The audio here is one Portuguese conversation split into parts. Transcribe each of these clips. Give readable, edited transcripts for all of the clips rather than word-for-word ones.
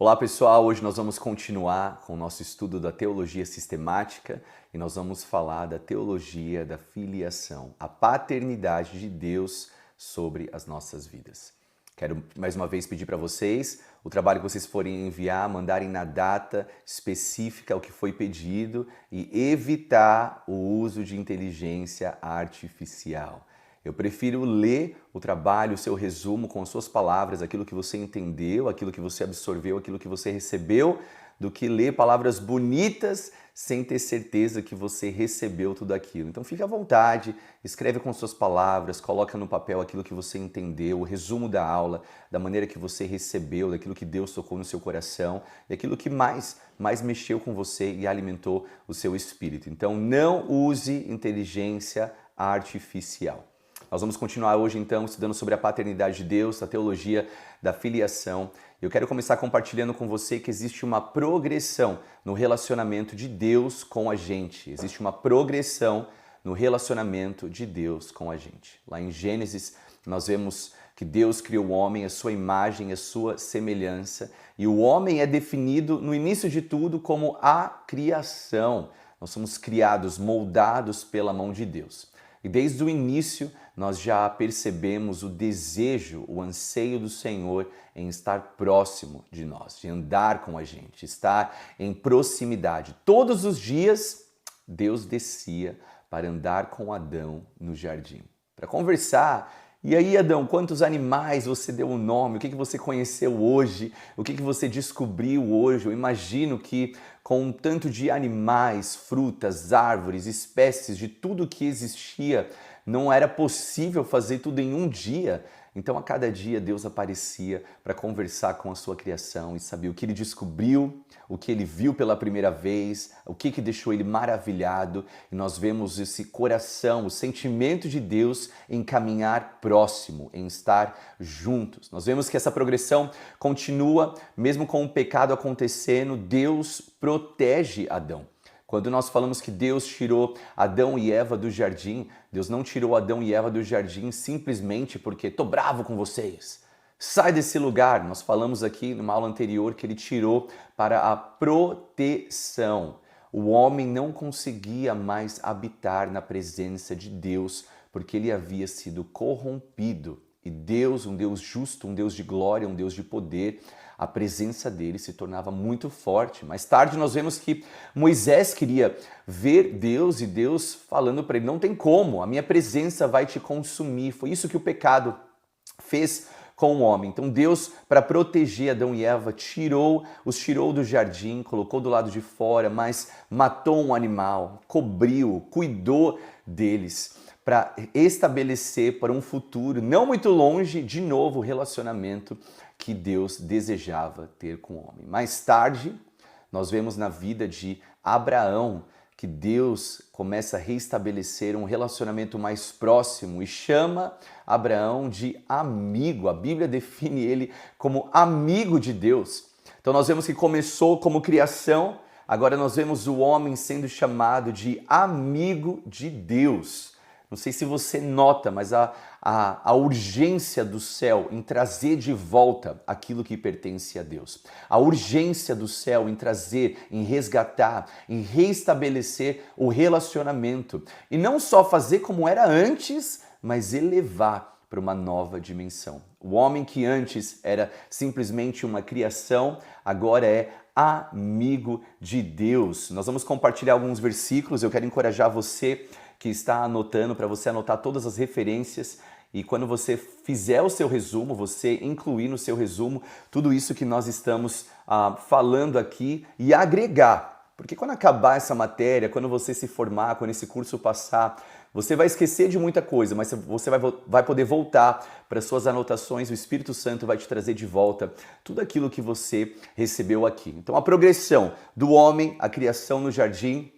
Olá pessoal, hoje nós vamos continuar com o nosso estudo da teologia sistemática e nós vamos falar da teologia da filiação, a paternidade de Deus sobre as nossas vidas. Quero mais uma vez pedir para vocês, o trabalho que vocês forem enviar, mandarem na data específica o que foi pedido e evitar o uso de inteligência artificial. Eu prefiro ler o trabalho, o seu resumo com as suas palavras, aquilo que você entendeu, aquilo que você absorveu, aquilo que você recebeu, do que ler palavras bonitas sem ter certeza que você recebeu tudo aquilo. Então fique à vontade, escreve com suas palavras, coloca no papel aquilo que você entendeu, o resumo da aula, da maneira que você recebeu, daquilo que Deus tocou no seu coração e aquilo que mais mexeu com você e alimentou o seu espírito. Então não use inteligência artificial. Nós vamos continuar hoje, então, estudando sobre a paternidade de Deus, a teologia da filiação. Eu quero começar compartilhando com você que existe uma progressão no relacionamento de Deus com a gente. Existe uma progressão no relacionamento de Deus com a gente. Lá em Gênesis, nós vemos que Deus criou o homem, a sua imagem, a sua semelhança. E o homem é definido, no início de tudo, como a criação. Nós somos criados, moldados pela mão de Deus. E desde o início, nós já percebemos o desejo, o anseio do Senhor em estar próximo de nós, de andar com a gente, estar em proximidade. Todos os dias, Deus descia para andar com Adão no jardim, para conversar. E aí, Adão, quantos animais você deu o nome? O que você conheceu hoje? O que você descobriu hoje? Eu imagino que com um tanto de animais, frutas, árvores, espécies, de tudo que existia, não era possível fazer tudo em um dia. Então, a cada dia, Deus aparecia para conversar com a sua criação e saber o que ele descobriu, o que ele viu pela primeira vez, o que deixou ele maravilhado. E nós vemos esse coração, o sentimento de Deus em caminhar próximo, em estar juntos. Nós vemos que essa progressão continua, mesmo com o pecado acontecendo, Deus protege Adão. Quando nós falamos que Deus tirou Adão e Eva do jardim, Deus não tirou Adão e Eva do jardim simplesmente porque estou bravo com vocês. Sai desse lugar. Nós falamos aqui numa aula anterior que ele tirou para a proteção. O homem não conseguia mais habitar na presença de Deus porque ele havia sido corrompido. E Deus, um Deus justo, um Deus de glória, um Deus de poder, a presença dele se tornava muito forte. Mais tarde nós vemos que Moisés queria ver Deus e Deus falando para ele, não tem como, a minha presença vai te consumir. Foi isso que o pecado fez com o homem. Então Deus, para proteger Adão e Eva, os tirou do jardim, colocou do lado de fora, mas matou um animal, cobriu, cuidou deles, para estabelecer para um futuro não muito longe, de novo, o relacionamento que Deus desejava ter com o homem. Mais tarde, nós vemos na vida de Abraão que Deus começa a restabelecer um relacionamento mais próximo e chama Abraão de amigo. A Bíblia define ele como amigo de Deus. Então nós vemos que começou como criação, agora nós vemos o homem sendo chamado de amigo de Deus. Não sei se você nota, mas a urgência do céu em trazer de volta aquilo que pertence a Deus. A urgência do céu em trazer, em resgatar, em restabelecer o relacionamento. E não só fazer como era antes, mas elevar para uma nova dimensão. O homem que antes era simplesmente uma criação, agora é amigo de Deus. Nós vamos compartilhar alguns versículos, eu quero encorajar você que está anotando, para você anotar todas as referências e quando você fizer o seu resumo, você incluir no seu resumo tudo isso que nós estamos falando aqui e agregar. Porque quando acabar essa matéria, quando você se formar, quando esse curso passar, você vai esquecer de muita coisa, mas você vai poder voltar para suas anotações, o Espírito Santo vai te trazer de volta tudo aquilo que você recebeu aqui. Então a progressão do homem, a criação no jardim,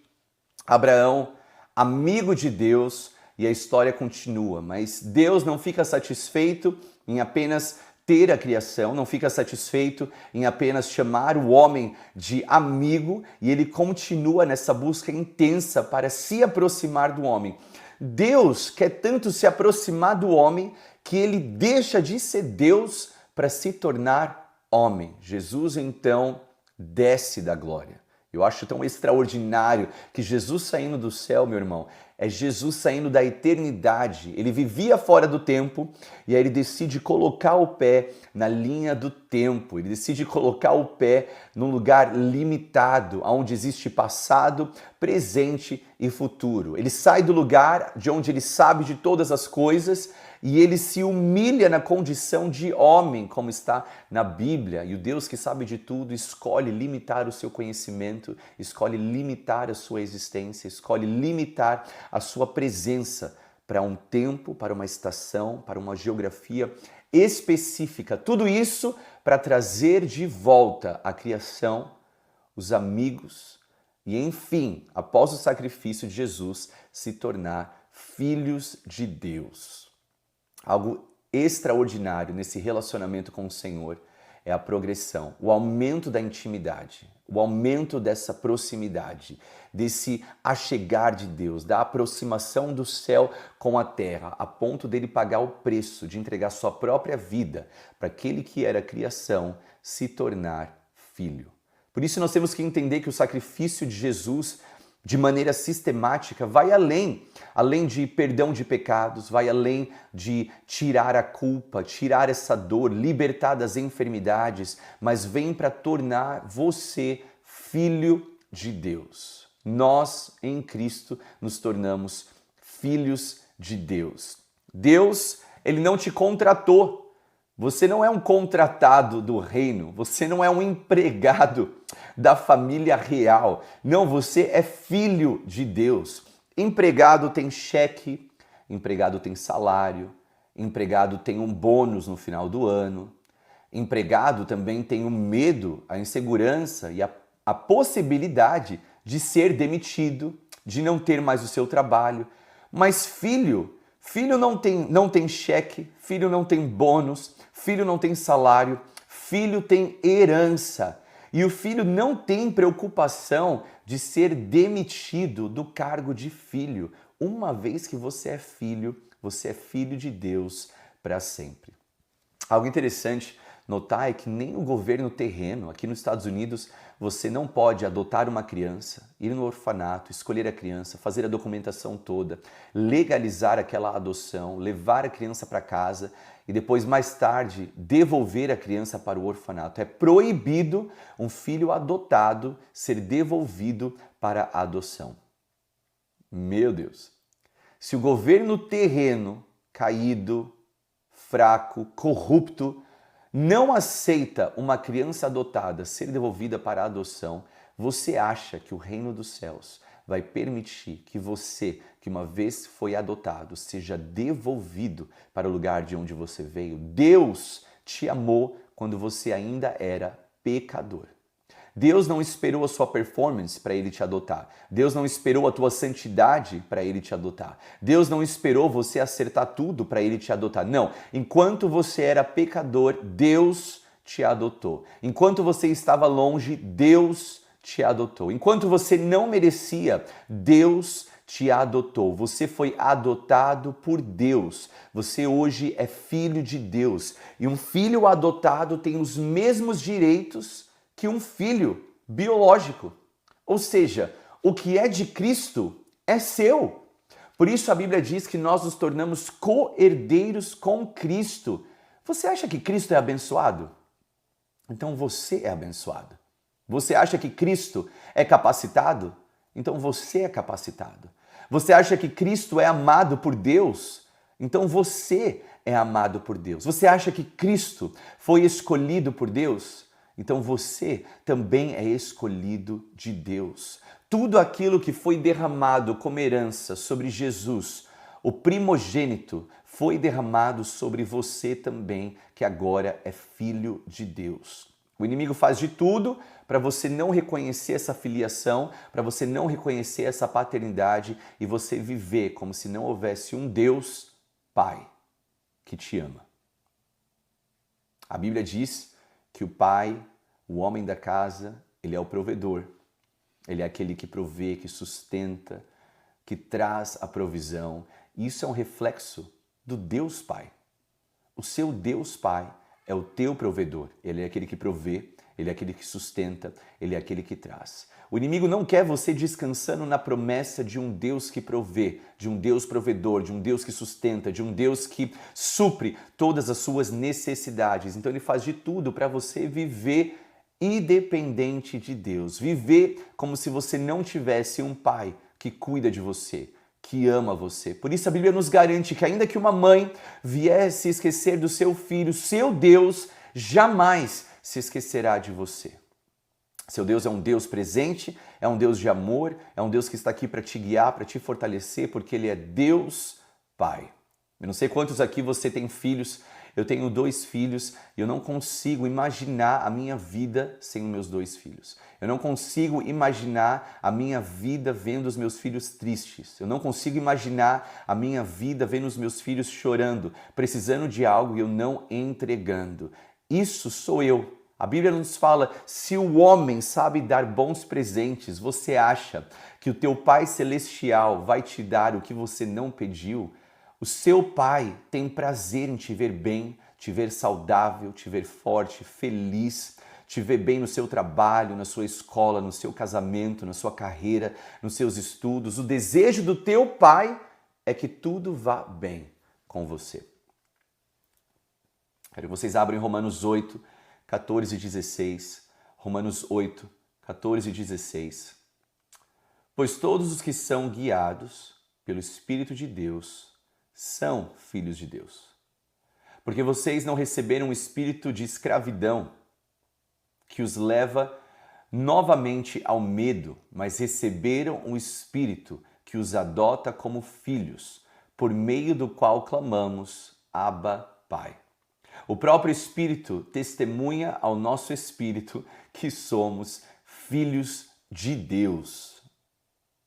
Abraão, amigo de Deus, e a história continua. Mas Deus não fica satisfeito em apenas ter a criação, não fica satisfeito em apenas chamar o homem de amigo, e ele continua nessa busca intensa para se aproximar do homem. Deus quer tanto se aproximar do homem que ele deixa de ser Deus para se tornar homem. Jesus, então, desce da glória. Eu acho tão extraordinário que Jesus saindo do céu, meu irmão, é Jesus saindo da eternidade. Ele vivia fora do tempo e aí ele decide colocar o pé na linha do tempo. Ele decide colocar o pé num lugar limitado, onde existe passado, presente e futuro. Ele sai do lugar de onde ele sabe de todas as coisas e ele se humilha na condição de homem, como está na Bíblia. E o Deus que sabe de tudo escolhe limitar o seu conhecimento, escolhe limitar a sua existência, escolhe limitar a sua presença para um tempo, para uma estação, para uma geografia específica. Tudo isso para trazer de volta a criação, os amigos e, enfim, após o sacrifício de Jesus, se tornar filhos de Deus. Algo extraordinário nesse relacionamento com o Senhor é a progressão, o aumento da intimidade, o aumento dessa proximidade, desse achegar de Deus, da aproximação do céu com a terra, a ponto dele pagar o preço de entregar sua própria vida para aquele que era criação se tornar filho. Por isso nós temos que entender que o sacrifício de Jesus, de maneira sistemática, vai além de perdão de pecados, vai além de tirar a culpa, tirar essa dor, libertar das enfermidades, mas vem para tornar você filho de Deus. Nós, em Cristo, nos tornamos filhos de Deus. Deus, ele não te contratou. Você não é um contratado do reino, você não é um empregado da família real. Não, você é filho de Deus. Empregado tem cheque, empregado tem salário, empregado tem um bônus no final do ano, empregado também tem o medo, a insegurança e a possibilidade de ser demitido, de não ter mais o seu trabalho. Mas filho não tem cheque, filho não tem bônus, filho não tem salário, filho tem herança. E o filho não tem preocupação de ser demitido do cargo de filho. Uma vez que você é filho de Deus para sempre. Algo interessante notar é que nem o governo terreno, aqui nos Estados Unidos, você não pode adotar uma criança, ir no orfanato, escolher a criança, fazer a documentação toda, legalizar aquela adoção, levar a criança para casa e depois, mais tarde, devolver a criança para o orfanato. É proibido um filho adotado ser devolvido para a adoção. Meu Deus! Se o governo terreno, caído, fraco, corrupto, não aceita uma criança adotada ser devolvida para a adoção, você acha que o reino dos céus vai permitir que você, que uma vez foi adotado, seja devolvido para o lugar de onde você veio? Deus te amou quando você ainda era pecador. Deus não esperou a sua performance para ele te adotar. Deus não esperou a tua santidade para ele te adotar. Deus não esperou você acertar tudo para ele te adotar. Não, enquanto você era pecador, Deus te adotou. Enquanto você estava longe, Deus te adotou. Enquanto você não merecia, Deus te adotou. Você foi adotado por Deus. Você hoje é filho de Deus. E um filho adotado tem os mesmos direitos que um filho biológico. Ou seja, o que é de Cristo é seu. Por isso a Bíblia diz que nós nos tornamos co-herdeiros com Cristo. Você acha que Cristo é abençoado? Então você é abençoado. Você acha que Cristo é capacitado? Então você é capacitado. Você acha que Cristo é amado por Deus? Então você é amado por Deus. Você acha que Cristo foi escolhido por Deus? Então você também é escolhido de Deus. Tudo aquilo que foi derramado como herança sobre Jesus, o primogênito, foi derramado sobre você também, que agora é filho de Deus. O inimigo faz de tudo para você não reconhecer essa filiação, para você não reconhecer essa paternidade e você viver como se não houvesse um Deus Pai que te ama. A Bíblia diz que o pai, o homem da casa, ele é o provedor. Ele é aquele que provê, que sustenta, que traz a provisão. E isso é um reflexo do Deus Pai. O seu Deus Pai é o teu provedor. Ele é aquele que provê, ele é aquele que sustenta, ele é aquele que traz. O inimigo não quer você descansando na promessa de um Deus que provê, de um Deus provedor, de um Deus que sustenta, de um Deus que supre todas as suas necessidades. Então ele faz de tudo para você viver independente de Deus, viver como se você não tivesse um pai que cuida de você, que ama você. Por isso a Bíblia nos garante que ainda que uma mãe viesse esquecer do seu filho, seu Deus jamais se esquecerá de você. Seu Deus é um Deus presente, é um Deus de amor, é um Deus que está aqui para te guiar, para te fortalecer, porque Ele é Deus Pai. Eu não sei quantos aqui você tem filhos, eu tenho 2 filhos e eu não consigo imaginar a minha vida sem os meus 2 filhos. Eu não consigo imaginar a minha vida vendo os meus filhos tristes. Eu não consigo imaginar a minha vida vendo os meus filhos chorando, precisando de algo e eu não entregando. Isso sou eu. A Bíblia nos fala, se o homem sabe dar bons presentes, você acha que o teu Pai Celestial vai te dar o que você não pediu? O seu Pai tem prazer em te ver bem, te ver saudável, te ver forte, feliz, te ver bem no seu trabalho, na sua escola, no seu casamento, na sua carreira, nos seus estudos. O desejo do teu Pai é que tudo vá bem com você. Quero que vocês abram em Romanos 8, 14 e 16. Romanos 8, 14 e 16. Pois todos os que são guiados pelo Espírito de Deus são filhos de Deus. Porque vocês não receberam um espírito de escravidão que os leva novamente ao medo, mas receberam um espírito que os adota como filhos, por meio do qual clamamos, Abba, Pai. O próprio Espírito testemunha ao nosso espírito que somos filhos de Deus.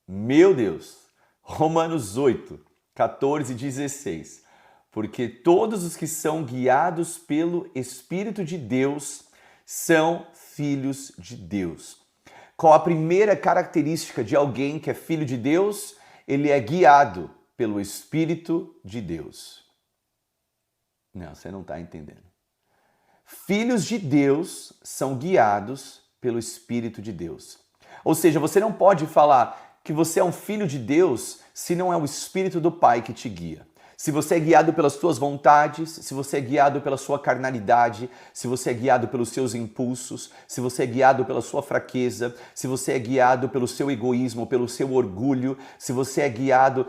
Meu Deus! Romanos 8, 14 e 16. Porque todos os que são guiados pelo Espírito de Deus são filhos de Deus. Qual a primeira característica de alguém que é filho de Deus? Ele é guiado pelo Espírito de Deus. Não, você não está entendendo. Filhos de Deus são guiados pelo Espírito de Deus. Ou seja, você não pode falar que você é um filho de Deus se não é o Espírito do Pai que te guia. Se você é guiado pelas suas vontades, se você é guiado pela sua carnalidade, se você é guiado pelos seus impulsos, se você é guiado pela sua fraqueza, se você é guiado pelo seu egoísmo, pelo seu orgulho, se você é guiado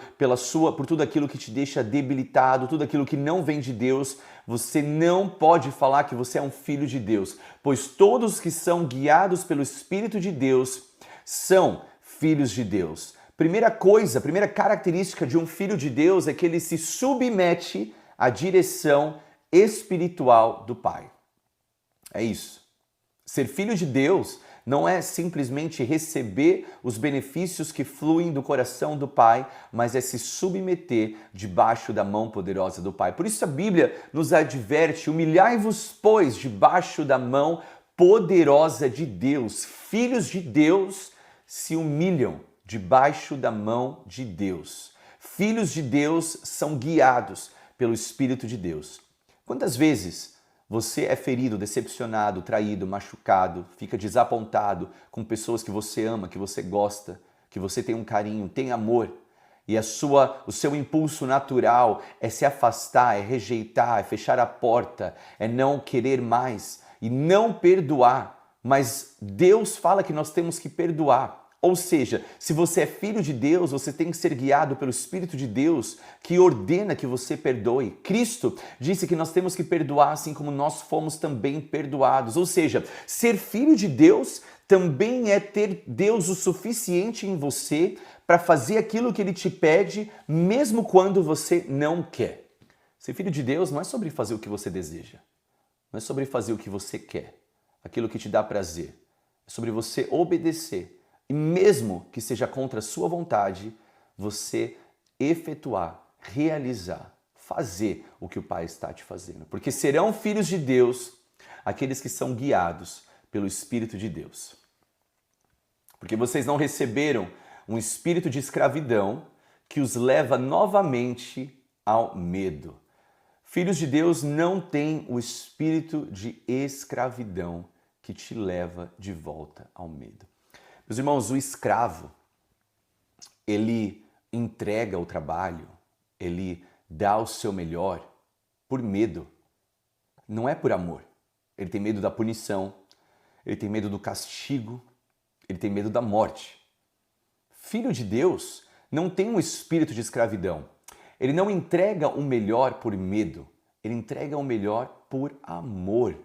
por tudo aquilo que te deixa debilitado, tudo aquilo que não vem de Deus, você não pode falar que você é um filho de Deus, pois todos que são guiados pelo Espírito de Deus são filhos de Deus. Primeira característica de um filho de Deus é que ele se submete à direção espiritual do Pai. É isso. Ser filho de Deus não é simplesmente receber os benefícios que fluem do coração do Pai, mas é se submeter debaixo da mão poderosa do Pai. Por isso a Bíblia nos adverte: humilhai-vos, pois, debaixo da mão poderosa de Deus. Filhos de Deus se humilham debaixo da mão de Deus. Filhos de Deus são guiados pelo Espírito de Deus. Quantas vezes você é ferido, decepcionado, traído, machucado, fica desapontado com pessoas que você ama, que você gosta, que você tem um carinho, tem amor, e o seu impulso natural é se afastar, é rejeitar, é fechar a porta, é não querer mais e não perdoar. Mas Deus fala que nós temos que perdoar. Ou seja, se você é filho de Deus, você tem que ser guiado pelo Espírito de Deus, que ordena que você perdoe. Cristo disse que nós temos que perdoar assim como nós fomos também perdoados. Ou seja, ser filho de Deus também é ter Deus o suficiente em você para fazer aquilo que Ele te pede, mesmo quando você não quer. Ser filho de Deus não é sobre fazer o que você deseja, não é sobre fazer o que você quer, aquilo que te dá prazer. É sobre você obedecer. E mesmo que seja contra a sua vontade, você efetuar, realizar, fazer o que o Pai está te fazendo. Porque serão filhos de Deus aqueles que são guiados pelo Espírito de Deus. Porque vocês não receberam um espírito de escravidão que os leva novamente ao medo. Filhos de Deus não têm o espírito de escravidão que te leva de volta ao medo. Meus irmãos, o escravo, ele entrega o trabalho, ele dá o seu melhor por medo, não é por amor. Ele tem medo da punição, ele tem medo do castigo, ele tem medo da morte. Filho de Deus não tem um espírito de escravidão. Ele não entrega o melhor por medo, ele entrega o melhor por amor.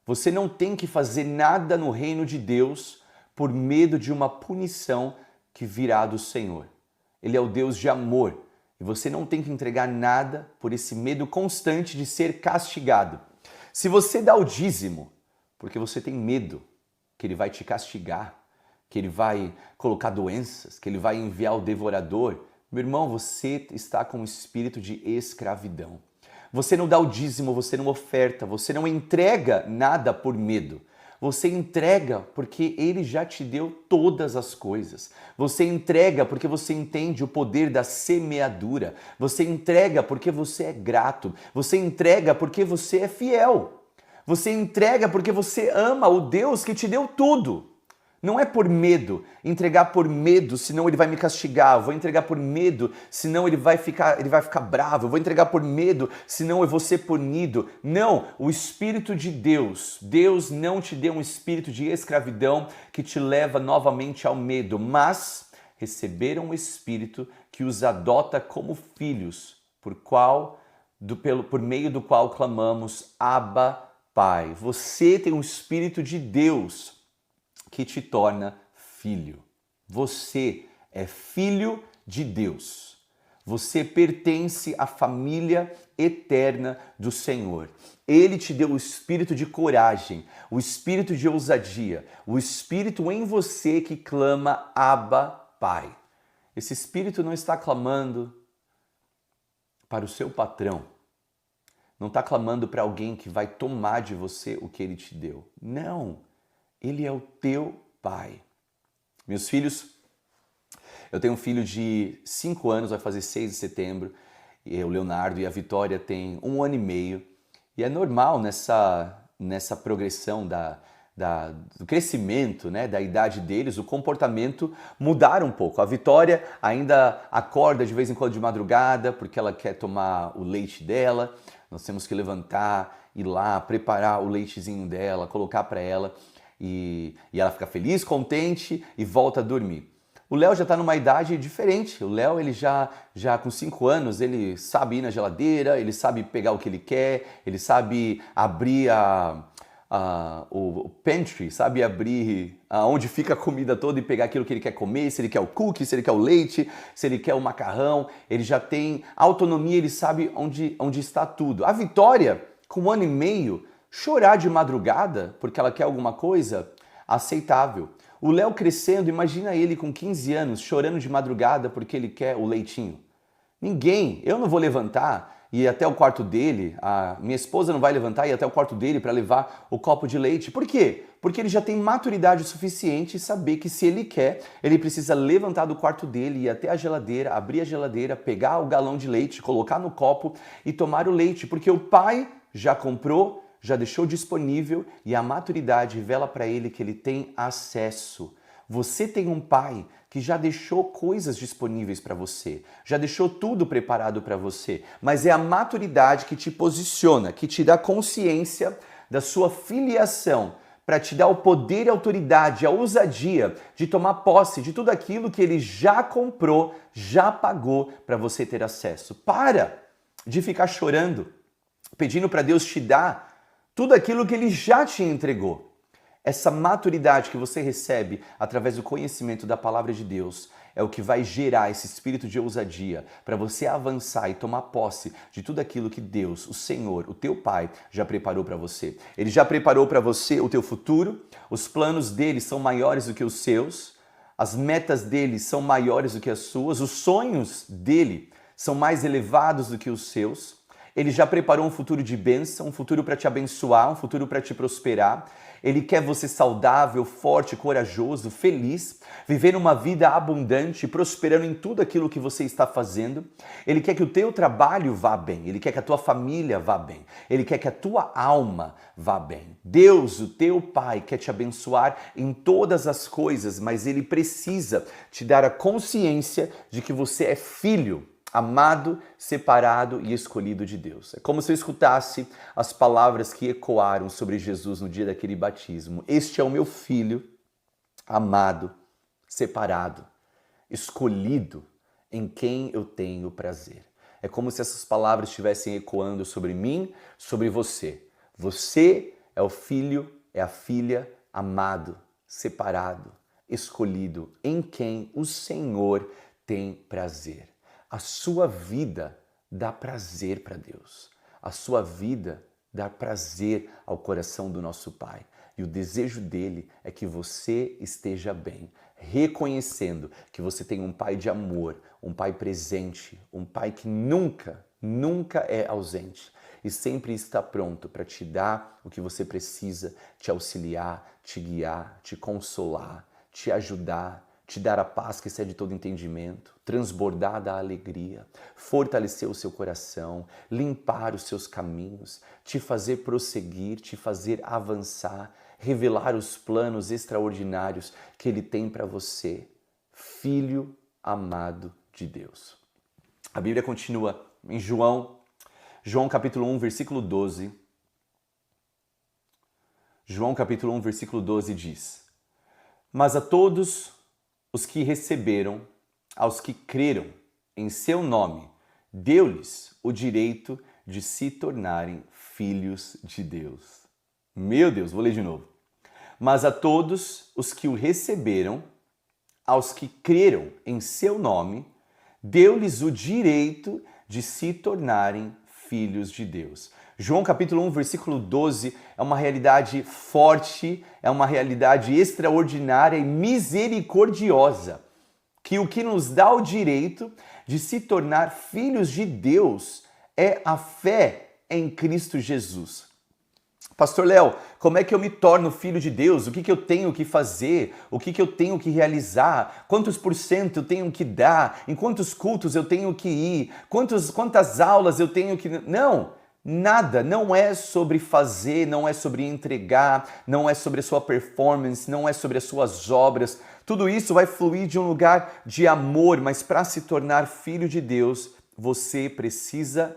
Você não tem que fazer nada no reino de Deus por medo de uma punição que virá do Senhor. Ele é o Deus de amor e você não tem que entregar nada por esse medo constante de ser castigado. Se você dá o dízimo porque você tem medo que ele vai te castigar, que ele vai colocar doenças, que ele vai enviar o devorador, meu irmão, você está com um espírito de escravidão. Você não dá o dízimo, você não oferta, você não entrega nada por medo. Você entrega porque ele já te deu todas as coisas. Você entrega porque você entende o poder da semeadura. Você entrega porque você é grato. Você entrega porque você é fiel. Você entrega porque você ama o Deus que te deu tudo. Não é por medo, entregar por medo, senão ele vai me castigar. Eu vou entregar por medo, senão ele vai ficar bravo. Eu vou entregar por medo, senão eu vou ser punido. Não, o Espírito de Deus, Deus não te deu um espírito de escravidão que te leva novamente ao medo, mas receberam um Espírito que os adota como filhos, por meio do qual clamamos, Abba, Pai. Você tem um Espírito de Deus que te torna filho. Você é filho de Deus. Você pertence à família eterna do Senhor. Ele te deu o espírito de coragem, o espírito de ousadia, o espírito em você que clama Abba, Pai. Esse espírito não está clamando para o seu patrão. Não está clamando para alguém que vai tomar de você o que ele te deu. Não. Ele é o teu pai. Meus filhos, eu tenho um filho de 5 anos, vai fazer 6 de setembro, o Leonardo, e a Vitória tem 1 ano e meio. E é normal nessa progressão do crescimento, né, da idade deles, o comportamento mudar um pouco. A Vitória ainda acorda de vez em quando de madrugada porque ela quer tomar o leite dela. Nós temos que levantar, ir lá, preparar o leitezinho dela, colocar para ela. E ela fica feliz, contente e volta a dormir. O Léo já está numa idade diferente. O Léo, ele já com 5 anos, ele sabe ir na geladeira, ele sabe pegar o que ele quer, ele sabe abrir o pantry, sabe abrir onde fica a comida toda e pegar aquilo que ele quer comer, se ele quer o cookie, se ele quer o leite, se ele quer o macarrão. Ele já tem autonomia, ele sabe onde está tudo. A Vitória, com 1 ano e meio, chorar de madrugada porque ela quer alguma coisa, aceitável. O Léo crescendo, imagina ele com 15 anos chorando de madrugada porque ele quer o leitinho. Eu não vou levantar e ir até o quarto dele, a minha esposa não vai levantar e ir até o quarto dele para levar o copo de leite. Por quê? Porque ele já tem maturidade suficiente e saber que se ele quer, ele precisa levantar do quarto dele, ir até a geladeira, abrir a geladeira, pegar o galão de leite, colocar no copo e tomar o leite, porque o pai já comprou, já deixou disponível e a maturidade revela para ele que ele tem acesso. Você tem um pai que já deixou coisas disponíveis para você, já deixou tudo preparado para você, mas é a maturidade que te posiciona, que te dá consciência da sua filiação, para te dar o poder e a autoridade, a ousadia de tomar posse de tudo aquilo que ele já comprou, já pagou para você ter acesso. Para de ficar chorando, pedindo para Deus te dar tudo aquilo que ele já te entregou. Essa maturidade que você recebe através do conhecimento da palavra de Deus é o que vai gerar esse espírito de ousadia para você avançar e tomar posse de tudo aquilo que Deus, o Senhor, o teu Pai, já preparou para você. Ele já preparou para você o teu futuro, os planos dele são maiores do que os seus, as metas dele são maiores do que as suas, os sonhos dele são mais elevados do que os seus. Ele já preparou um futuro de bênção, um futuro para te abençoar, um futuro para te prosperar. Ele quer você saudável, forte, corajoso, feliz, vivendo uma vida abundante, prosperando em tudo aquilo que você está fazendo. Ele quer que o teu trabalho vá bem, ele quer que a tua família vá bem, ele quer que a tua alma vá bem. Deus, o teu Pai, quer te abençoar em todas as coisas, mas ele precisa te dar a consciência de que você é filho, amado, separado e escolhido de Deus. É como se eu escutasse as palavras que ecoaram sobre Jesus no dia daquele batismo. Este é o meu filho, amado, separado, escolhido, em quem eu tenho prazer. É como se essas palavras estivessem ecoando sobre mim, sobre você. Você é o filho, é a filha, amado, separado, escolhido, em quem o Senhor tem prazer. A sua vida dá prazer para Deus. A sua vida dá prazer ao coração do nosso Pai. E o desejo dele é que você esteja bem, reconhecendo que você tem um Pai de amor, um Pai presente, um Pai que nunca é ausente e sempre está pronto para te dar o que você precisa, te auxiliar, te guiar, te consolar, te ajudar, te dar a paz que excede todo entendimento, transbordar da alegria, fortalecer o seu coração, limpar os seus caminhos, te fazer prosseguir, te fazer avançar, revelar os planos extraordinários que Ele tem para você, filho amado de Deus. A Bíblia continua em João capítulo 1, versículo 12. João capítulo 1, versículo 12 diz: Mas a todos os que receberam, aos que creram em seu nome, deu-lhes o direito de se tornarem filhos de Deus. Meu Deus, vou ler de novo. Mas a todos os que o receberam, aos que creram em seu nome, deu-lhes o direito de se tornarem filhos de Deus. João capítulo 1, versículo 12 é uma realidade forte, é uma realidade extraordinária e misericordiosa, que o que nos dá o direito de se tornar filhos de Deus é a fé em Cristo Jesus. Pastor Léo, como é que eu me torno filho de Deus? O que eu tenho que fazer? O que eu tenho que realizar? Quantos por cento eu tenho que dar? Em quantos cultos eu tenho que ir? Quantas aulas eu tenho que... Não! Nada, não é sobre fazer, não é sobre entregar, não é sobre a sua performance, não é sobre as suas obras. Tudo isso vai fluir de um lugar de amor, mas para se tornar filho de Deus, você precisa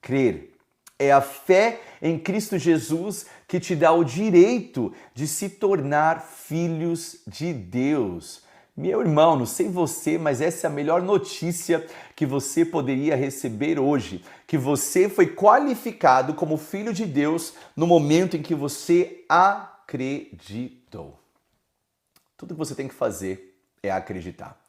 crer. É a fé em Cristo Jesus que te dá o direito de se tornar filhos de Deus. Meu irmão, não sei você, mas essa é a melhor notícia que você poderia receber hoje. Que você foi qualificado como filho de Deus no momento em que você acreditou. Tudo que você tem que fazer é acreditar.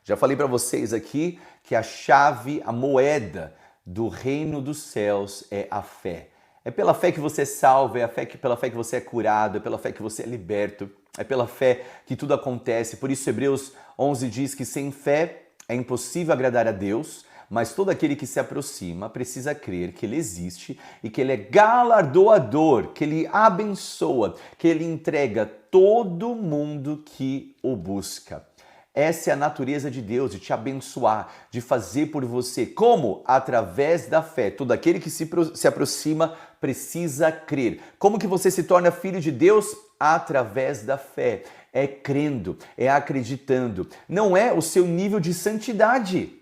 Já falei para vocês aqui que a chave, a moeda do reino dos céus é a fé. É pela fé que você é salvo, pela fé que você é curado, é pela fé que você é liberto, é pela fé que tudo acontece. Por isso Hebreus 11 diz que sem fé é impossível agradar a Deus, mas todo aquele que se aproxima precisa crer que Ele existe e que Ele é galardoador, que Ele abençoa, que Ele entrega todo mundo que o busca. Essa é a natureza de Deus, de te abençoar, de fazer por você. Como? Através da fé. Todo aquele que se aproxima precisa crer. Como que você se torna filho de Deus? Através da fé. É crendo, é acreditando. Não é o seu nível de santidade.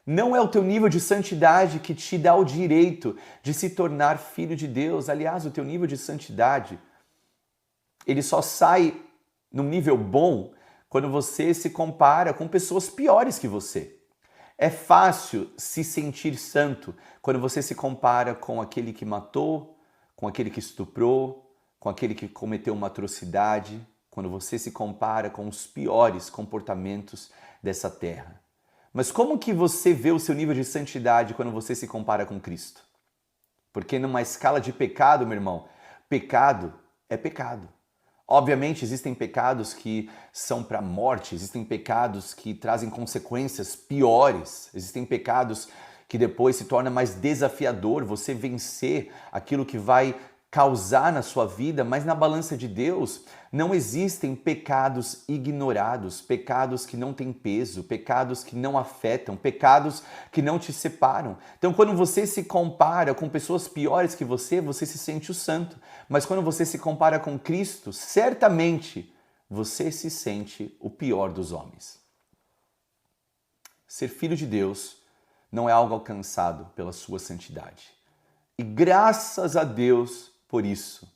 Não é o teu nível de santidade que te dá o direito de se tornar filho de Deus. Aliás, o teu nível de santidade, ele só sai num nível bom quando você se compara com pessoas piores que você. É fácil se sentir santo quando você se compara com aquele que matou, com aquele que estuprou, com aquele que cometeu uma atrocidade, quando você se compara com os piores comportamentos dessa terra. Mas como que você vê o seu nível de santidade quando você se compara com Cristo? Porque numa escala de pecado, meu irmão, pecado é pecado. Obviamente, existem pecados que são para a morte, existem pecados que trazem consequências piores, existem pecados que depois se torna mais desafiador você vencer aquilo que vai causar na sua vida, mas na balança de Deus não existem pecados ignorados, pecados que não têm peso, pecados que não afetam, pecados que não te separam. Então, quando você se compara com pessoas piores que você se sente o santo. Mas quando você se compara com Cristo, certamente você se sente o pior dos homens. Ser filho de Deus não é algo alcançado pela sua santidade. E graças a Deus por isso.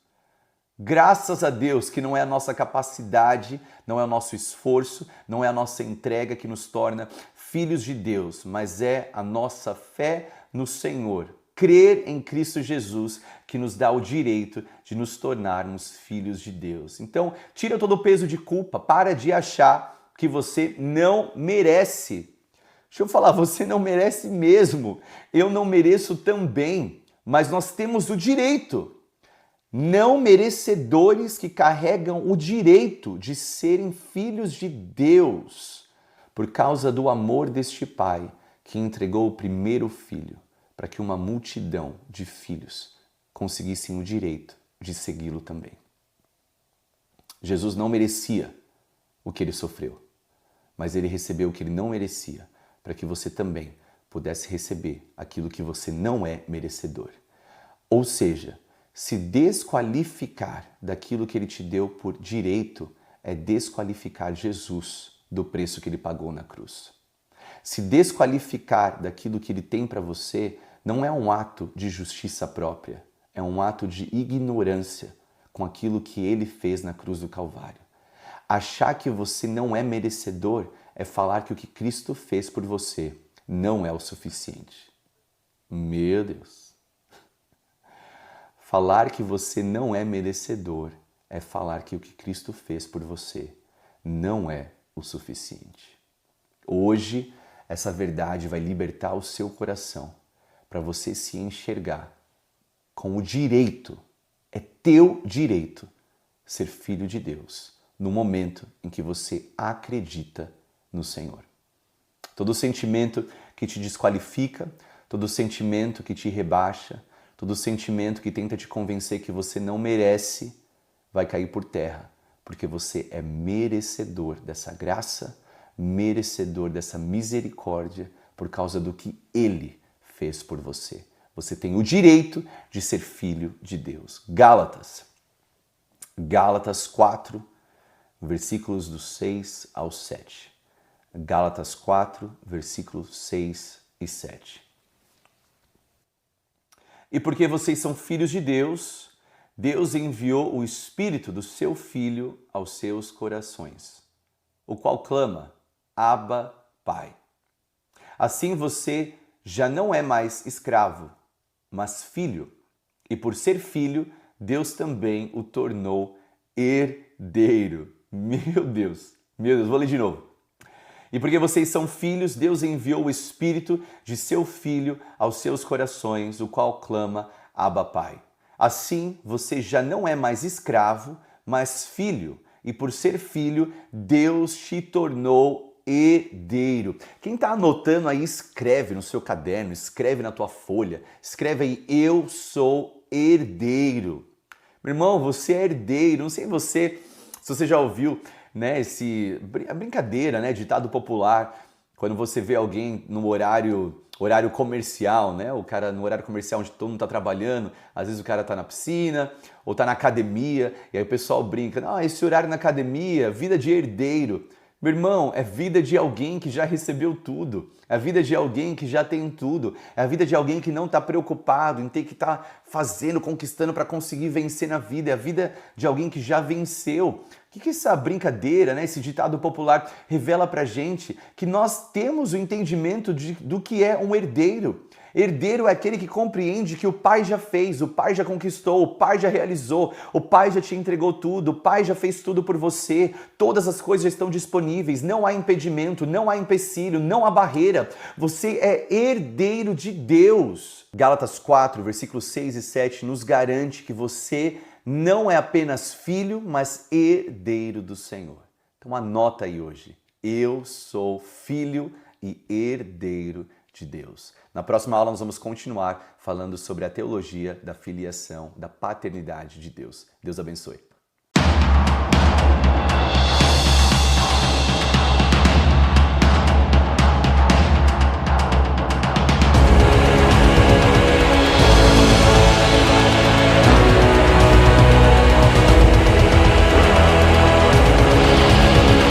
Graças a Deus que não é a nossa capacidade, não é o nosso esforço, não é a nossa entrega que nos torna filhos de Deus, mas é a nossa fé no Senhor, crer em Cristo Jesus, que nos dá o direito de nos tornarmos filhos de Deus. Então, tira todo o peso de culpa, para de achar que você não merece. Deixa eu falar, você não merece mesmo. Eu não mereço também, mas nós temos o direito. Não merecedores que carregam o direito de serem filhos de Deus, por causa do amor deste Pai que entregou o primeiro filho, para que uma multidão de filhos conseguissem o direito de segui-lo também. Jesus não merecia o que ele sofreu, mas ele recebeu o que ele não merecia, para que você também pudesse receber aquilo que você não é merecedor. Ou seja, se desqualificar daquilo que ele te deu por direito é desqualificar Jesus do preço que ele pagou na cruz. Se desqualificar daquilo que ele tem para você não é um ato de justiça própria, é um ato de ignorância com aquilo que ele fez na cruz do Calvário. Achar que você não é merecedor é falar que o que Cristo fez por você não é o suficiente. Meu Deus! Falar que você não é merecedor é falar que o que Cristo fez por você não é o suficiente. Hoje, essa verdade vai libertar o seu coração para você se enxergar com o direito, é teu direito, ser filho de Deus no momento em que você acredita no Senhor. Todo sentimento que te desqualifica, todo sentimento que te rebaixa, todo sentimento que tenta te convencer que você não merece, vai cair por terra, porque você é merecedor dessa graça, merecedor dessa misericórdia, por causa do que Ele fez por você. Você tem o direito de ser filho de Deus. Gálatas 4, versículos do 6 ao 7. Gálatas 4, versículos 6 e 7. E porque vocês são filhos de Deus, Deus enviou o Espírito do seu Filho aos seus corações, o qual clama, Abba, Pai. Assim você já não é mais escravo, mas filho. E por ser filho, Deus também o tornou herdeiro. Meu Deus, vou ler de novo. E porque vocês são filhos, Deus enviou o Espírito de seu Filho aos seus corações, o qual clama, Abba, Pai. Assim, você já não é mais escravo, mas filho. E por ser filho, Deus te tornou herdeiro. Quem está anotando aí, escreve no seu caderno, escreve na tua folha, escreve aí, eu sou herdeiro. Meu irmão, você é herdeiro. Não sei se você já ouviu, né, a brincadeira, né, ditado popular, quando você vê alguém no horário comercial, né, o cara no horário comercial onde todo mundo está trabalhando, às vezes o cara está na piscina ou está na academia, e aí o pessoal brinca, esse horário na academia, vida de herdeiro. Meu irmão, é vida de alguém que já recebeu tudo, é a vida de alguém que já tem tudo, é a vida de alguém que não está preocupado em ter que estar fazendo, conquistando para conseguir vencer na vida, é a vida de alguém que já venceu. O que essa brincadeira, né, esse ditado popular revela pra gente? Que nós temos o entendimento do que é um herdeiro. Herdeiro é aquele que compreende que o pai já fez, o pai já conquistou, o pai já realizou, o pai já te entregou tudo, o pai já fez tudo por você, todas as coisas já estão disponíveis, não há impedimento, não há empecilho, não há barreira. Você é herdeiro de Deus. Gálatas 4, versículos 6 e 7 nos garante que você não é apenas filho, mas herdeiro do Senhor. Então anota aí hoje, eu sou filho e herdeiro de Deus. Na próxima aula nós vamos continuar falando sobre a teologia da filiação, da paternidade de Deus. Deus abençoe.